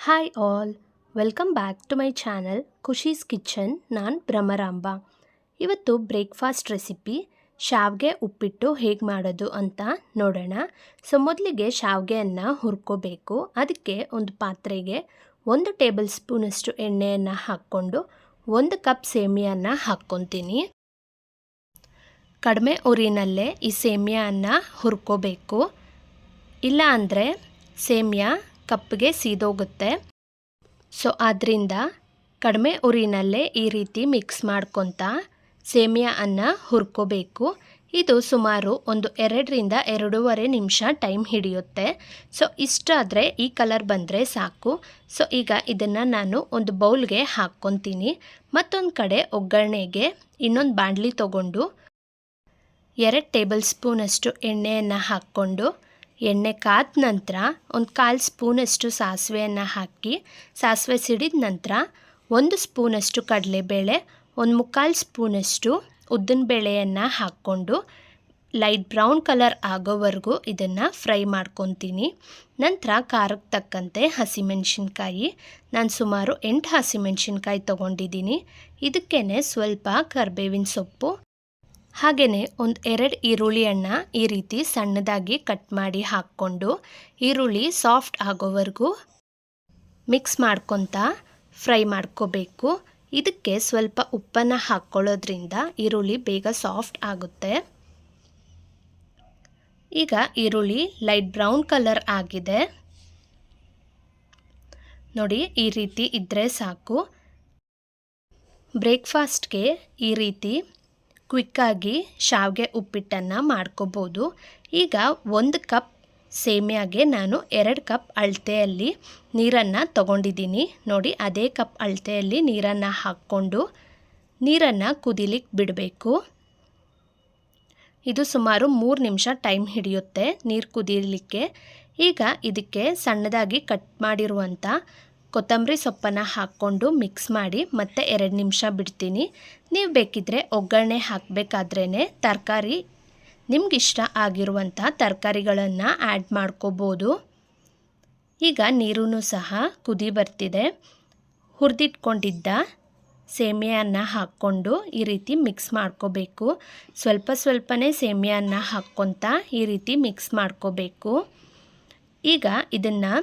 Hi all, welcome back to my channel Khushi's kitchen. ನಾನು ಭ್ರಮರಾಂಬ. ಇವತ್ತು breakfast recipe ಶಾವಿಗೆ ಉಪ್ಪಿಟ್ಟು ಹೇಗೆ ಮಾಡೋದು ಅಂತ ನೋಡೋಣ. ಮೊದಲಿಗೆ ಶಾವಿಗೆಯನ್ನು ಹುರ್ಕೋಬೇಕು. ಅದಕ್ಕೆ ಒಂದು ಪಾತ್ರೆಗೆ 1 ಟೇಬಲ್ ಸ್ಪೂನಷ್ಟು ಎಣ್ಣೆಯನ್ನು ಹಾಕ್ಕೊಂಡು 1 ಕಪ್ ಸೇಮಿಯಾನ ಹಾಕ್ಕೊತೀನಿ. ಕಡಿಮೆ ಉರಿನಲ್ಲೇ ಈ ಸೇಮಿಯಾನ ಹುರ್ಕೋಬೇಕು, ಇಲ್ಲ ಅಂದರೆ ಸೇಮಿಯಾ ಕಪ್ಪಿಗೆ ಸೀದೋಗುತ್ತೆ. ಆದ್ದರಿಂದ ಕಡಿಮೆ ಉರಿನಲ್ಲೇ ಈ ರೀತಿ ಮಿಕ್ಸ್ ಮಾಡ್ಕೊತಾ ಸೇಮಿಯಾವನ್ನು ಹುರ್ಕೋಬೇಕು. ಇದು ಸುಮಾರು ಒಂದು 2ರಿಂದ 2.5 ನಿಮಿಷ ಟೈಮ್ ಹಿಡಿಯುತ್ತೆ. ಇಷ್ಟಾದರೆ ಈ ಕಲರ್ ಬಂದರೆ ಸಾಕು. ಈಗ ಇದನ್ನು ನಾನು ಒಂದು ಬೌಲ್ಗೆ ಹಾಕ್ಕೊತೀನಿ. ಮತ್ತೊಂದು ಕಡೆ ಒಗ್ಗರಣೆಗೆ ಇನ್ನೊಂದು ಬಾಣಲಿ ತೊಗೊಂಡು 2 ಟೇಬಲ್ ಸ್ಪೂನಷ್ಟು ಎಣ್ಣೆಯನ್ನು ಹಾಕ್ಕೊಂಡು ಎಣ್ಣೆ ಕಾದ ನಂತರ 1/4 ಸ್ಪೂನಷ್ಟು ಸಾಸಿವೆಯನ್ನು ಹಾಕಿ, ಸಾಸಿವೆ ಸಿಡಿದ ನಂತರ 1 ಸ್ಪೂನಷ್ಟು ಕಡಲೆಬೇಳೆ, 1/4 ಸ್ಪೂನಷ್ಟು ಉದ್ದಿನಬೇಳೆಯನ್ನು ಹಾಕ್ಕೊಂಡು ಲೈಟ್ ಬ್ರೌನ್ ಕಲರ್ ಆಗೋವರೆಗೂ ಇದನ್ನು ಫ್ರೈ ಮಾಡ್ಕೊತೀನಿ. ನಂತರ ಖಾರಕ್ಕೆ ತಕ್ಕಂತೆ ಹಸಿಮೆಣಸಿನ್ಕಾಯಿ, ನಾನು ಸುಮಾರು 8 ಹಸಿಮೆಣಸಿನ್ಕಾಯಿ ತೊಗೊಂಡಿದ್ದೀನಿ. ಇದಕ್ಕೇ ಸ್ವಲ್ಪ ಕರಿಬೇವಿನ ಸೊಪ್ಪು, ಹಾಗೆಯೇ ಒಂದು 2 ಈರುಳ್ಳಿಯನ್ನು ಈ ರೀತಿ ಸಣ್ಣದಾಗಿ ಕಟ್ ಮಾಡಿ ಹಾಕ್ಕೊಂಡು ಈರುಳ್ಳಿ ಸಾಫ್ಟ್ ಆಗೋವರೆಗೂ ಮಿಕ್ಸ್ ಮಾಡ್ಕೊತಾ ಫ್ರೈ ಮಾಡ್ಕೋಬೇಕು. ಇದಕ್ಕೆ ಸ್ವಲ್ಪ ಉಪ್ಪನ್ನು ಹಾಕ್ಕೊಳ್ಳೋದ್ರಿಂದ ಈರುಳ್ಳಿ ಬೇಗ ಸಾಫ್ಟ್ ಆಗುತ್ತೆ. ಈಗ ಈರುಳ್ಳಿ ಲೈಟ್ ಬ್ರೌನ್ ಕಲರ್ ಆಗಿದೆ ನೋಡಿ, ಈ ರೀತಿ ಇದ್ದರೆ ಸಾಕು. ಬ್ರೇಕ್ಫಾಸ್ಟ್ಗೆ ಈ ರೀತಿ ಕ್ವಿಕ್ಕಾಗಿ ಶಾವಿಗೆ ಉಪ್ಪಿಟ್ಟನ್ನು ಮಾಡ್ಕೋಬೋದು. ಈಗ 1 ಕಪ್ ಸೇಮಿಯಾಗೆ ನಾನು 2 ಕಪ್ ಅಳತೆಯಲ್ಲಿ ನೀರನ್ನು ತಗೊಂಡಿದ್ದೀನಿ ನೋಡಿ. ಅದೇ ಕಪ್ ಅಳತೆಯಲ್ಲಿ ನೀರನ್ನು ಹಾಕ್ಕೊಂಡು ನೀರನ್ನು ಕುದಿಲಿಕ್ಕೆ ಬಿಡಬೇಕು. ಇದು ಸುಮಾರು 3 ನಿಮಿಷ ಟೈಮ್ ಹಿಡಿಯುತ್ತೆ ನೀರು ಕುದಿಯಲಿಕ್ಕೆ. ಈಗ ಇದಕ್ಕೆ ಸಣ್ಣದಾಗಿ ಕಟ್ ಮಾಡಿರುವಂಥ ಕೊತ್ತಂಬರಿ ಸೊಪ್ಪನ್ನು ಹಾಕ್ಕೊಂಡು ಮಿಕ್ಸ್ ಮಾಡಿ ಮತ್ತೆ 2 ನಿಮಿಷ ಬಿಡ್ತೀನಿ. ನೀವು ಬೇಕಿದ್ದರೆ ಒಗ್ಗರಣೆ ಹಾಕಬೇಕಾದ್ರೇ ತರಕಾರಿ ನಿಮಗಿಷ್ಟ ಆಗಿರುವಂಥ ತರಕಾರಿಗಳನ್ನು ಆ್ಯಡ್ ಮಾಡ್ಕೋಬೋದು. ಈಗ ನೀರೂ ಸಹ ಕುದಿ ಬರ್ತಿದೆ. ಹುರಿದಿಟ್ಕೊಂಡಿದ್ದ ಸೇಮಿಯಾನ ಹಾಕ್ಕೊಂಡು ಈ ರೀತಿ ಮಿಕ್ಸ್ ಮಾಡ್ಕೋಬೇಕು. ಸ್ವಲ್ಪನೇ ಸೇಮಿಯಾನ ಹಾಕ್ಕೊತಾ ಈ ರೀತಿ ಮಿಕ್ಸ್ ಮಾಡ್ಕೋಬೇಕು. ಈಗ ಇದನ್ನು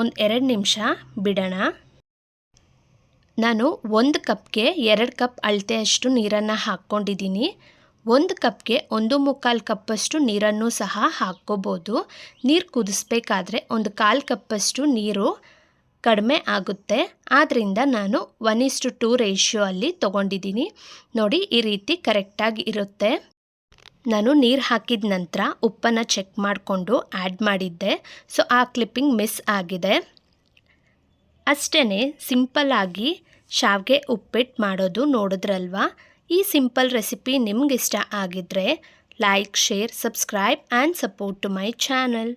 ಒಂದು 2 ನಿಮಿಷ ಬಿಡೋಣ. ನಾನು 1 ಕಪ್ಗೆ 2 ಕಪ್ ಅಳತೆಯಷ್ಟು ನೀರನ್ನು ಹಾಕ್ಕೊಂಡಿದ್ದೀನಿ. 1 ಕಪ್ಗೆ 1/4 ಕಪ್ಪಷ್ಟು ನೀರನ್ನು ಸಹ ಹಾಕ್ಕೋಬೋದು. ನೀರು ಕುದಿಸ್ಬೇಕಾದ್ರೆ 1/4 ಕಪ್ಪಷ್ಟು ನೀರು ಕಡಿಮೆ ಆಗುತ್ತೆ. ಆದ್ದರಿಂದ ನಾನು 1:2 ರೇಷಿಯೋ ಅಲ್ಲಿ ತೊಗೊಂಡಿದ್ದೀನಿ ನೋಡಿ. ಈ ರೀತಿ ಕರೆಕ್ಟಾಗಿ ಇರುತ್ತೆ. ನಾನು ನೀರು ಹಾಕಿದ ನಂತರ ಉಪ್ಪನ್ನು ಚೆಕ್ ಮಾಡಿಕೊಂಡು ಆ್ಯಡ್ ಮಾಡಿದ್ದೆ. ಆ ಕ್ಲಿಪ್ಪಿಂಗ್ ಮಿಸ್ ಆಗಿದೆ. ಅಷ್ಟೇ, ಸಿಂಪಲ್ಲಾಗಿ ಶಾವಿಗೆ ಉಪ್ಪಿಟ್ಟು ಮಾಡೋದು ನೋಡಿದ್ರಲ್ವಾ. ಈ ಸಿಂಪಲ್ ರೆಸಿಪಿ ನಿಮಗಿಷ್ಟ ಆಗಿದ್ದರೆ like, share, subscribe and support to my channel.